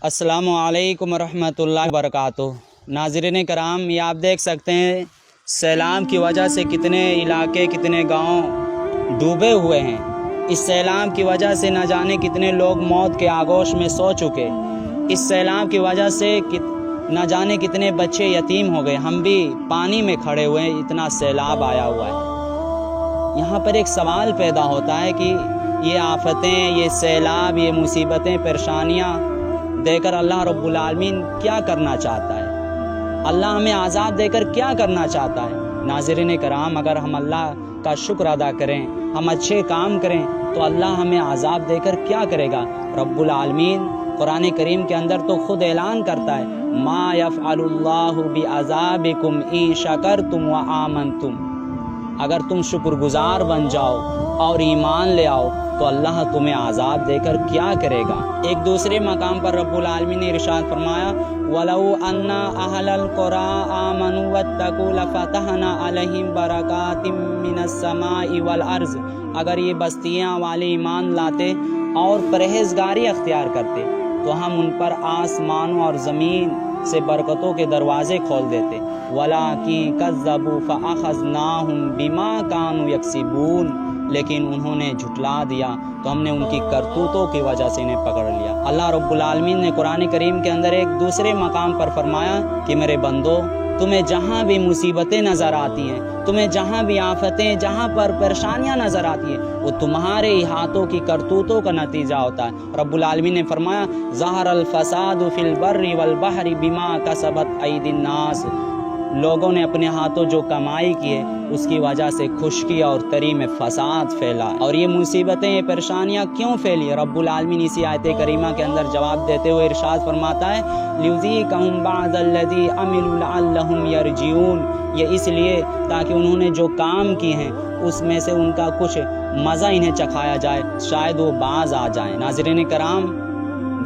السلام علیکم ورحمۃ اللہ وبرکاتہ۔ ناظرین کرام، یہ آپ دیکھ سکتے ہیں سیلاب کی وجہ سے کتنے علاقے کتنے گاؤں ڈوبے ہوئے ہیں۔ اس سیلاب کی وجہ سے نہ جانے کتنے لوگ موت کے آغوش میں سو چکے۔ اس سیلاب کی وجہ سے نہ جانے کتنے بچے یتیم ہو گئے۔ ہم بھی پانی میں کھڑے ہوئے ہیں، اتنا سیلاب آیا ہوا ہے۔ یہاں پر ایک سوال پیدا ہوتا ہے کہ یہ آفتیں، یہ سیلاب، یہ مصیبتیں، پریشانیاں دے کر اللہ رب العالمین کیا کرنا چاہتا ہے؟ اللہ ہمیں عذاب دے کر کیا کرنا چاہتا ہے؟ ناظرین کرام، اگر ہم اللہ کا شکر ادا کریں، ہم اچھے کام کریں تو اللہ ہمیں عذاب دے کر کیا کرے گا؟ رب العالمین قرآن کریم کے اندر تو خود اعلان کرتا ہے، ما یفعل اللہ بعذابکم ان شکرتم وآمنتم۔ اگر تم شکر گزار بن جاؤ اور ایمان لے آؤ تو اللہ تمہیں عذاب دے کر کیا کرے گا؟ ایک دوسرے مقام پر رب العالمین نے ارشاد فرمایا، وَلَوْ أَنَّ أَهْلَ الْقُرَىٰ آمَنُوا وَاتَّقُوا لَفَتَحْنَا عَلَيْهِمْ بَرَكَاتٍ مِّنَ السَّمَاءِ وَالْأَرْضِ۔ اگر یہ بستیاں والے ایمان لاتے اور پرہیزگاری اختیار کرتے تو ہم ان پر آسمانوں اور زمین سے برکتوں کے دروازے کھول دیتے، وَلَٰكِن كَذَّبُوا فَأَخَذْنَاهُمْ بِمَا كَانُوا يَكْسِبُونَ۔ لیکن انہوں نے جھٹلا دیا تو ہم نے ان کی کرتوتوں کی وجہ سے انہیں پکڑ لیا۔ اللہ رب العالمین نے قرآن کریم کے اندر ایک دوسرے مقام پر فرمایا کہ میرے بندو، تمہیں جہاں بھی مصیبتیں نظر آتی ہیں، تمہیں جہاں بھی آفتیں، جہاں پر پریشانیاں نظر آتی ہیں، وہ تمہارے ہاتھوں کی کرتوتوں کا نتیجہ ہوتا ہے۔ رب العالمین نے فرمایا، ظہر الفساد فی البر والبحر بما کسبت ایدی الناس۔ لوگوں نے اپنے ہاتھوں جو کمائی کی ہے اس کی وجہ سے خشکی اور تری میں فساد پھیلا۔ اور یہ مصیبتیں، یہ پریشانیاں کیوں پھیلی؟ رب العالمین اسی آیت کریمہ کے اندر جواب دیتے ہوئے ارشاد فرماتا ہے، لِيُذِيقَهُمْ بَعْضَ الَّذِي عَمِلُوا لَعَلَّهُمْ يَرْجِعُونَ۔ یہ اس لیے تاکہ انہوں نے جو کام کی ہیں اس میں سے ان کا کچھ مزہ انہیں چکھایا جائے، شاید وہ باز آ جائیں۔ ناظرین کرام،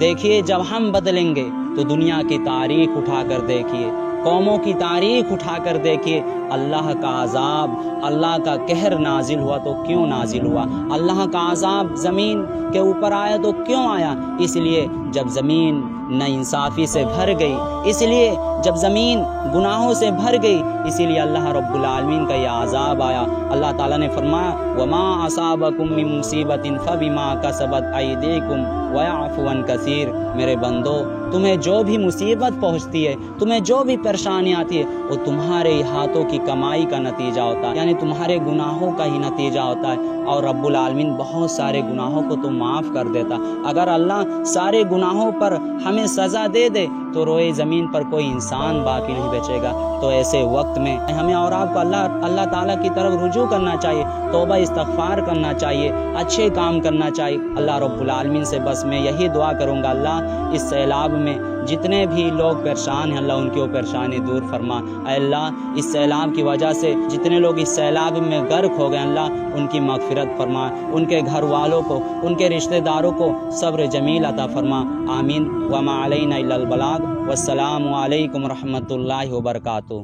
دیکھیے جب ہم بدلیں گے تو دنیا کی تاریخ اٹھا کر دیکھیے، قوموں کی تاریخ اٹھا کر دیکھیے، اللہ کا عذاب، اللہ کا قہر نازل ہوا تو کیوں نازل ہوا؟ اللہ کا عذاب زمین کے اوپر آیا تو کیوں آیا؟ اس لیے جب زمین ناانصافی سے بھر گئی، اس لیے جب زمین گناہوں سے بھر گئی، اسی لیے اللہ رب العالمین کا یہ عذاب آیا۔ اللہ تعالیٰ نے فرمایا، وَمَا أَصَابَكُم مِّن مُّصِيبَةٍ فَبِمَا كَسَبَتْ أَيْدِيكُمْ وَيَعْفُو عَن كَثِيرٍ۔ میرے بندو، تمہیں جو بھی مصیبت پہنچتی ہے، تمہیں جو بھی پریشانی آتی ہے، وہ تمہارے ہاتھوں کی کمائی کا نتیجہ ہوتا ہے، یعنی تمہارے گناہوں کا ہی نتیجہ ہوتا ہے۔ اور رب العالمین بہت سارے گناہوں کو تو معاف کر دیتا۔ اگر اللہ سارے گناہوں پر ہمیں سزا دے دے تو روئے زمین پر کوئی انسان باقی نہیں بچے گا۔ تو ایسے وقت میں ہمیں اور آپ کو اللہ تعالیٰ کی طرف رجوع کرنا چاہیے، توبہ استغفار کرنا چاہیے، اچھے کام کرنا چاہیے۔ اللہ رب العالمین سے بس میں یہی دعا کروں گا، اللہ اس سیلاب میں جتنے بھی لوگ پریشان ہیں، اللہ ان کی وہ پریشانی دور فرما۔ اے اللہ، اس سیلاب کی وجہ سے جتنے لوگ اس سیلاب میں غرق ہو گئے، اللہ ان کی مغفرت فرما، ان کے گھر والوں کو، ان کے رشتہ داروں کو صبر جمیل عطا فرما، آمین۔ وما علینا الا البلاغ۔ والسلام علیکم ورحمۃ اللہ وبرکاتہ۔